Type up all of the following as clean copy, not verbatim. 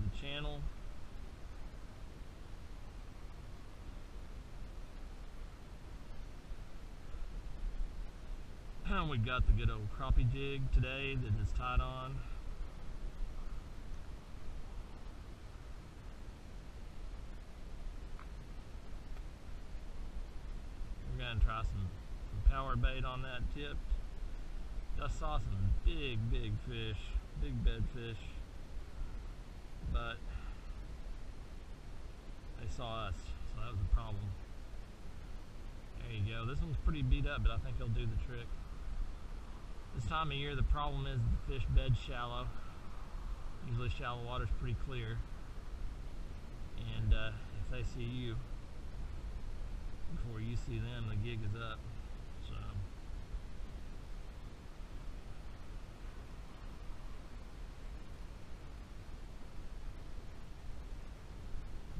the channel. We got the good old crappie jig today that is tied on. We're gonna try some power bait on that tip. Just saw some big fish, big bed fish, but they saw us, so that was a problem. There you go. This one's pretty beat up, but I think he'll do the trick. This time of year, the problem is the fish bed's shallow. Usually shallow water's pretty clear, and if they see you before you see them, the gig is up. So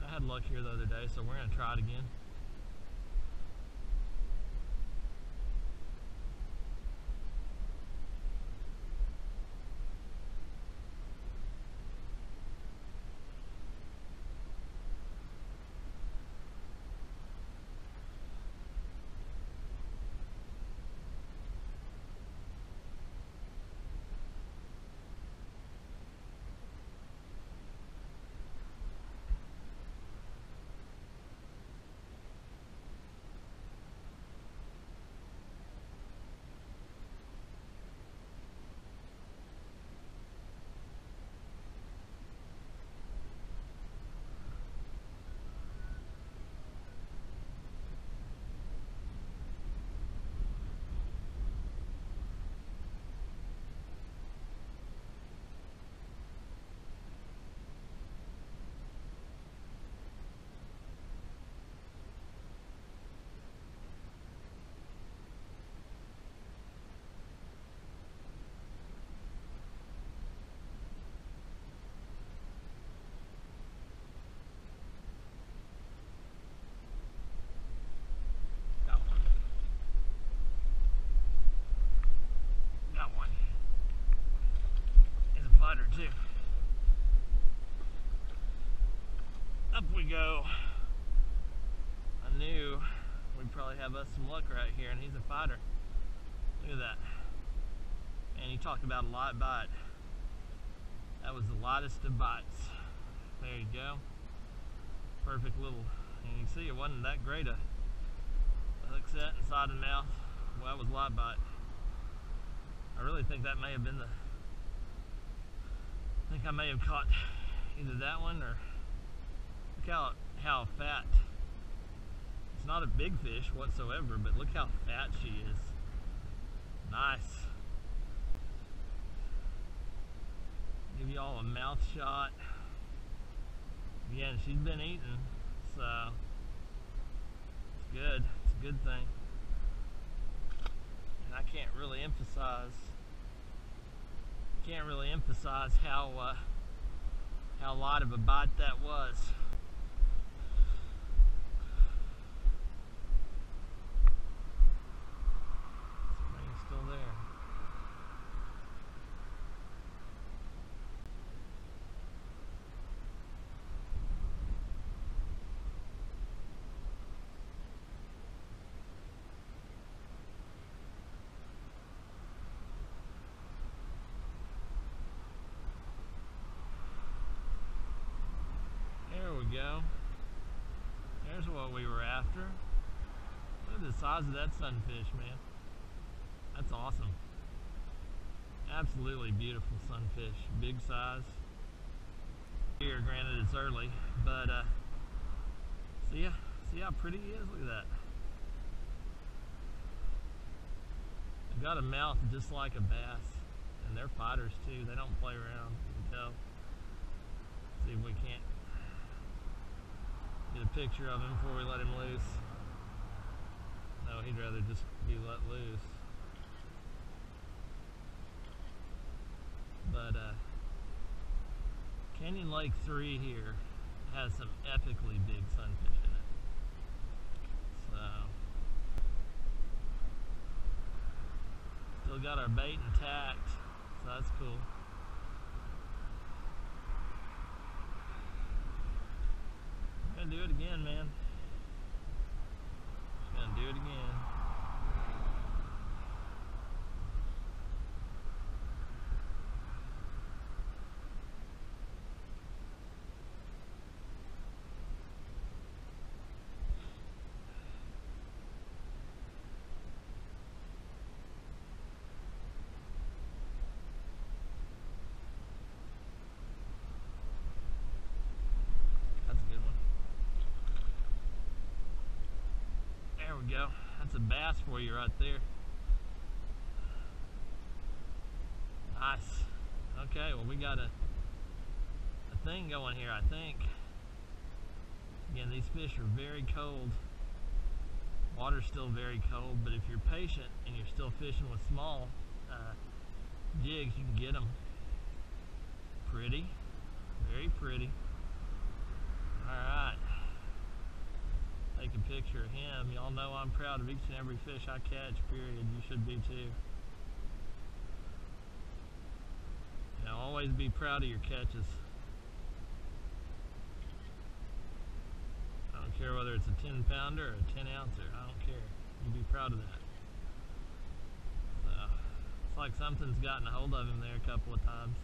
I had luck here the other day, so we're gonna try it again. Too. Up we go. I knew we'd probably have us some luck right here, and he's a fighter. Look at that. And he talked about a light bite. That was the lightest of bites. There you go. Perfect little, and you can see it wasn't that great a hook set inside the mouth. Well, that was light bite. I really think that may have been I think I may have caught either that one or look how fat. It's not a big fish whatsoever, but look how fat she is. Nice. Give you all a mouth shot. Again, she's been eating, so it's good. It's a good thing. And I can't really emphasize how light of a bite that was. Spring's still there. Go. There's what we were after. Look at the size of that sunfish, man. That's awesome. Absolutely beautiful sunfish. Big size. Here, granted it's early, but see how pretty he is? Look at that. They've got a mouth just like a bass, and they're fighters too. They don't play around, you can tell. See if we can't get a picture of him before we let him loose. No, he'd rather just be let loose. But Canyon Lake 3 here has some epically big sunfish in it. So still got our bait intact, so that's cool. gonna do it again, man. Just gonna do it again. That's a good one. There we go. That's a bass for you right there. Nice. Okay, well we got a thing going here, I think. Again, these fish are very cold. Water's still very cold, but if you're patient and you're still fishing with small jigs, you can get them. Pretty, very pretty. Alright, take a picture of him. Y'all know I'm proud of each and every fish I catch, period. You should be too. Now, always be proud of your catches. I don't care whether it's a 10-pounder or a 10-ouncer. I don't care. You be proud of that. So, it's like something's gotten a hold of him there a couple of times.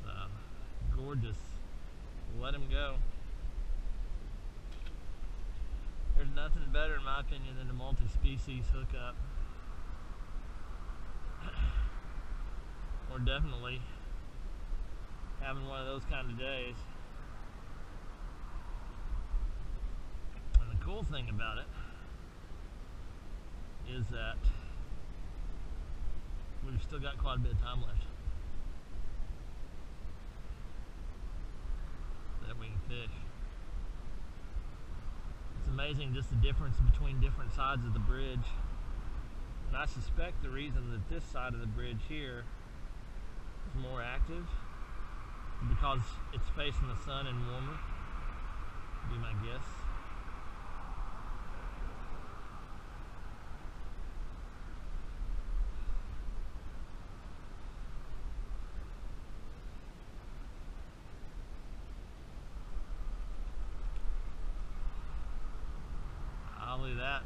So, gorgeous. Let him go. There's nothing better, in my opinion, than a multi-species hookup. Or definitely having one of those kind of days. And the cool thing about it is that we've still got quite a bit of time left that we can fish. It's amazing just the difference between different sides of the bridge. And I suspect the reason that this side of the bridge here is more active because it's facing the sun and warmer, would be my guess. Look at that.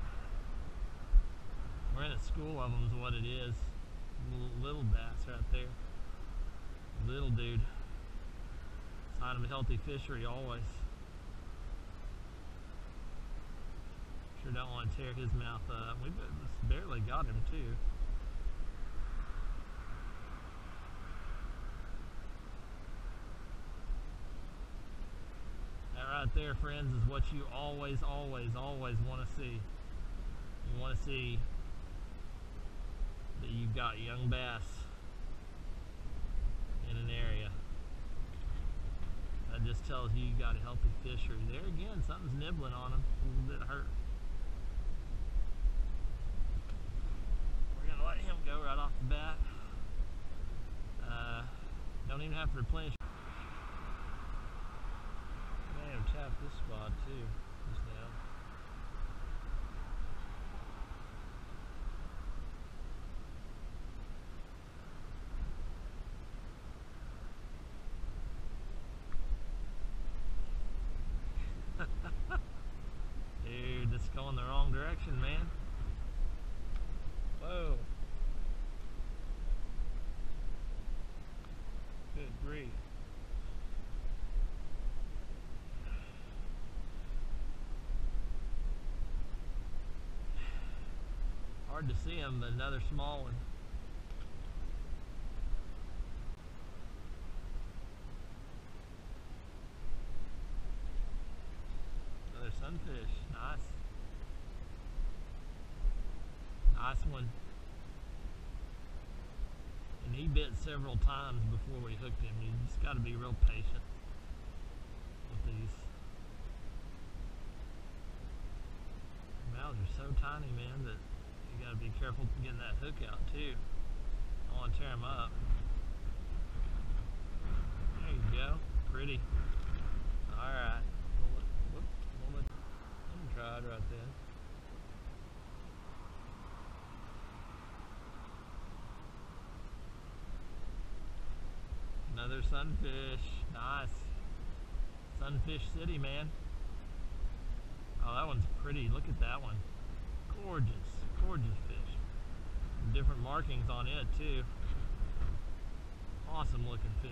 We're in a school of them is what it is. Little bass right there. Little dude. Sign of a healthy fishery always. Sure don't want to tear his mouth up. We barely got him too. Right there, friends, is what you always want to see. You want to see that you've got young bass in an area. That just tells you got a healthy fishery. There again, something's nibbling on them. A little bit hurt. We're going to let him go right off the bat. Don't even have to replenish. Tap this spot too just now. Dude, that's going the wrong direction, man. Whoa. Good grief. Hard to see him, but another small one. Another sunfish. Nice. Nice one. And he bit several times before we hooked him. You just got to be real patient with these. Mouths are so tiny, man, that you gotta be careful getting that hook out too. I don't want to tear them up. There you go. Pretty. Alright. We'll let him try it right then. Another sunfish. Nice. Sunfish City, man. Oh, that one's pretty. Look at that one. Gorgeous, gorgeous fish. Different markings on it too. Awesome looking fish.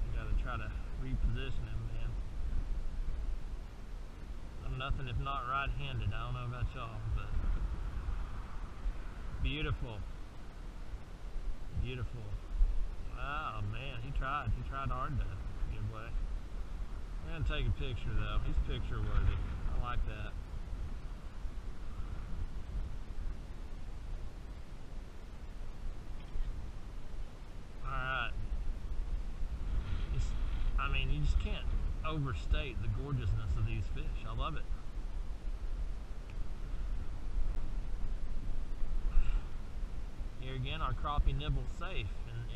You gotta try to reposition him, man. I'm nothing if not right-handed. I don't know about y'all, but beautiful. Beautiful. Wow, man, he tried hard to get away. I'm gonna take a picture though. He's picture worthy. I like that. Alright. I mean, you just can't overstate the gorgeousness of these fish. I love it. Here again, our crappie nibble's safe.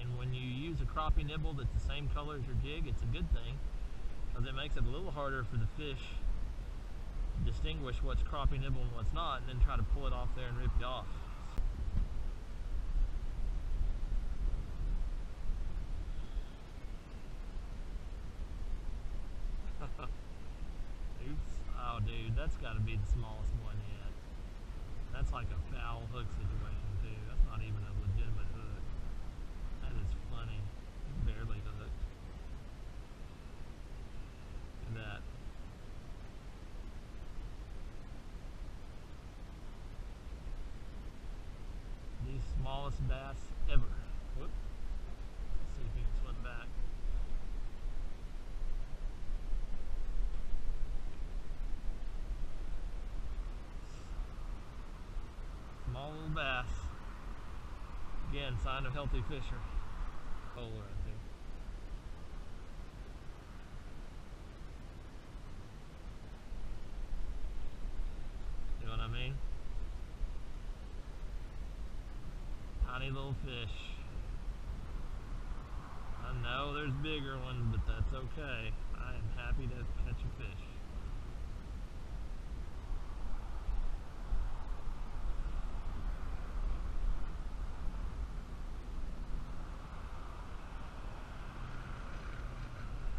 And when you use a crappie nibble that's the same color as your jig, it's a good thing, because it makes it a little harder for the fish to distinguish what's crappie nibble and what's not, and then try to pull it off there and rip you off. Oops. Oh, dude, that's got to be the smallest one yet. That's like a foul hook situation, too. That's not even a legitimate hook. That is funny. It's barely hooked. Look at that. The smallest bass ever. Whoop. Let's see if he can swim back. Small little bass. Again, sign of healthy fisher. Hole right there. You know what I mean? Tiny little fish. I know there's bigger ones, but that's okay. I am happy to catch a fish.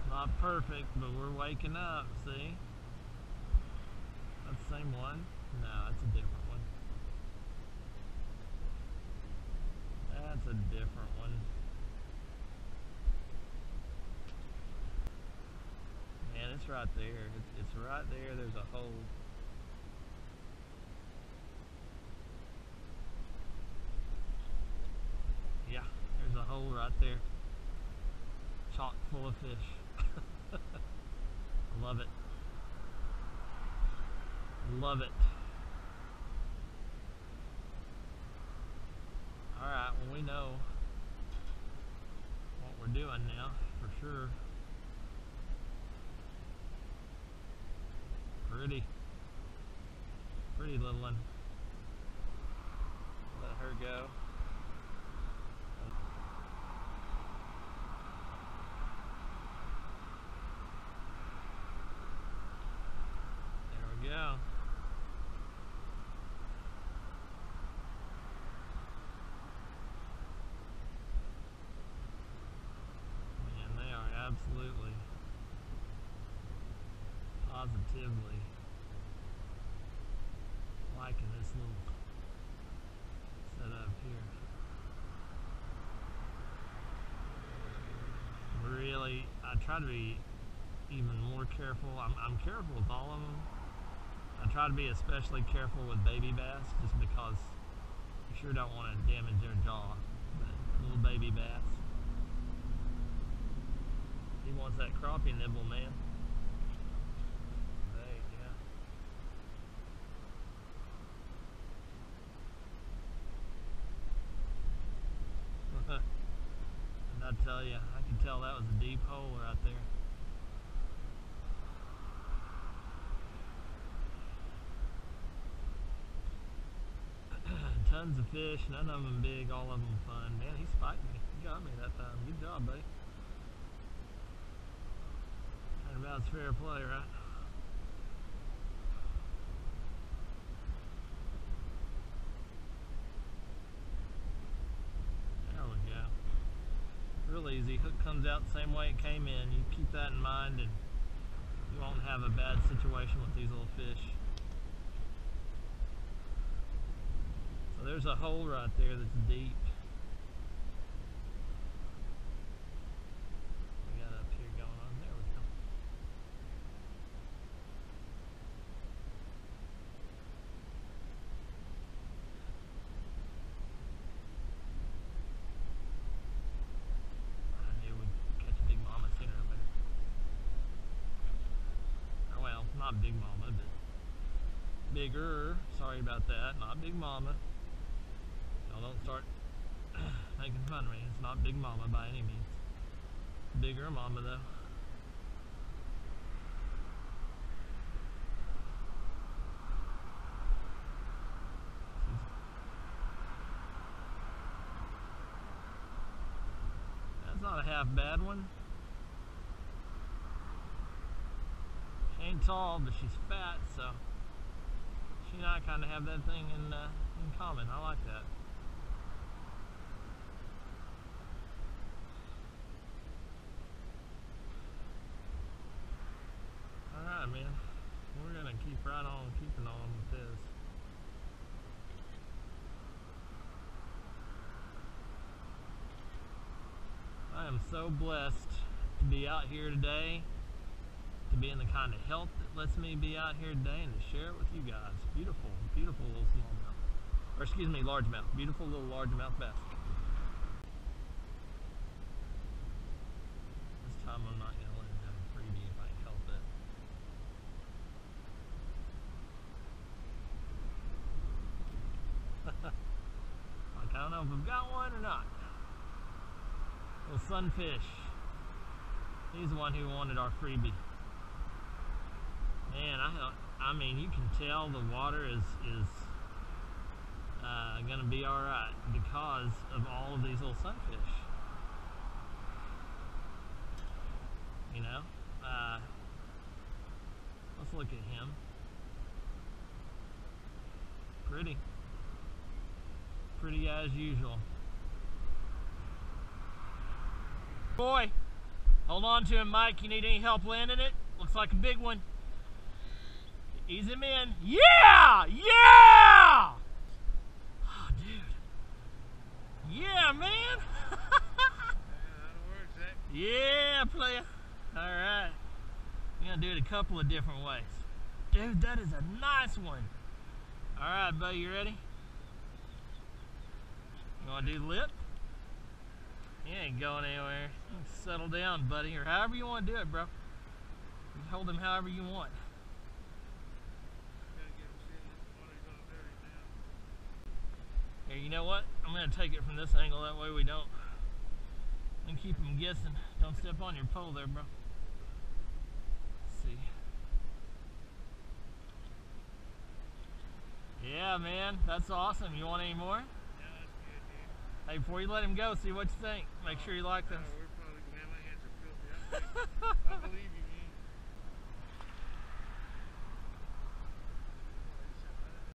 Not perfect, but we're waking up, see? That's the same one? No, that's a different one. That's a different one. Man, it's right there. It's right there. There's a hole. Yeah, there's a hole right there. Chock full of fish. Love it. Love it. Alright, well, we know what we're doing now, for sure. Pretty little one. Let her go. There we go. Man, they are absolutely, positively liking this little setup here. Really, I try to be even more careful. I'm careful with all of them. I try to be especially careful with baby bass, just because you sure don't want to damage their jaw. But little baby bass, he wants that crappie nibble, man. Hey, yeah. And I tell you, I can tell that was a deep hole right there. Tons of fish, none of them big, all of them fun. Man, he's fighting me. He got me that time. Good job, buddy. Turnabout's fair play, right? comes out the same way it came in. You keep that in mind and you won't have a bad situation with these little fish. So there's a hole right there that's deep. We got up here going on. There we go. I knew we'd catch a big mama sooner or later. Well, not big mama, but bigger. Sorry about that. Not big mama. Y'all don't start making fun of me. It's not big mama by any means. Bigger mama though. That's not a half bad one. She ain't tall, but she's fat, so she and I kind of have that thing in common. I like that. Alright, man. We're going to keep right on keeping on with this. I am so blessed to be out here today, to be in the kind of health that lets me be out here today and to share it with you guys. Beautiful, beautiful little smallmouth. Or excuse me, largemouth. Beautiful little largemouth bass. This time I'm not going to let him have a freebie if I can help it. Like, I don't know if I've got one or not. Little sunfish. He's the one who wanted our freebie. Man, I mean, you can tell the water is gonna be all right because of all of these little sunfish. You know, let's look at him. Pretty as usual. Boy, hold on to him, Mike. You need any help landing it? Looks like a big one. Ease him in. Yeah! Yeah! Oh, dude. Yeah, man. Yeah, player. Alright. I'm going to do it a couple of different ways. Dude, that is a nice one. Alright, buddy, you ready? You want to do the lip? He ain't going anywhere. Settle down, buddy, or however you want to do it, bro. You hold him however you want. Here, you know what? I'm going to take it from this angle, that way we don't. And keep him guessing. Don't step on your pole there, bro. Let's see. Yeah, man, that's awesome. You want any more? Yeah, that's good, dude. Hey, before you let him go, see what you think. Make sure you like this. We're probably gonna have my hands are filthy. I believe you.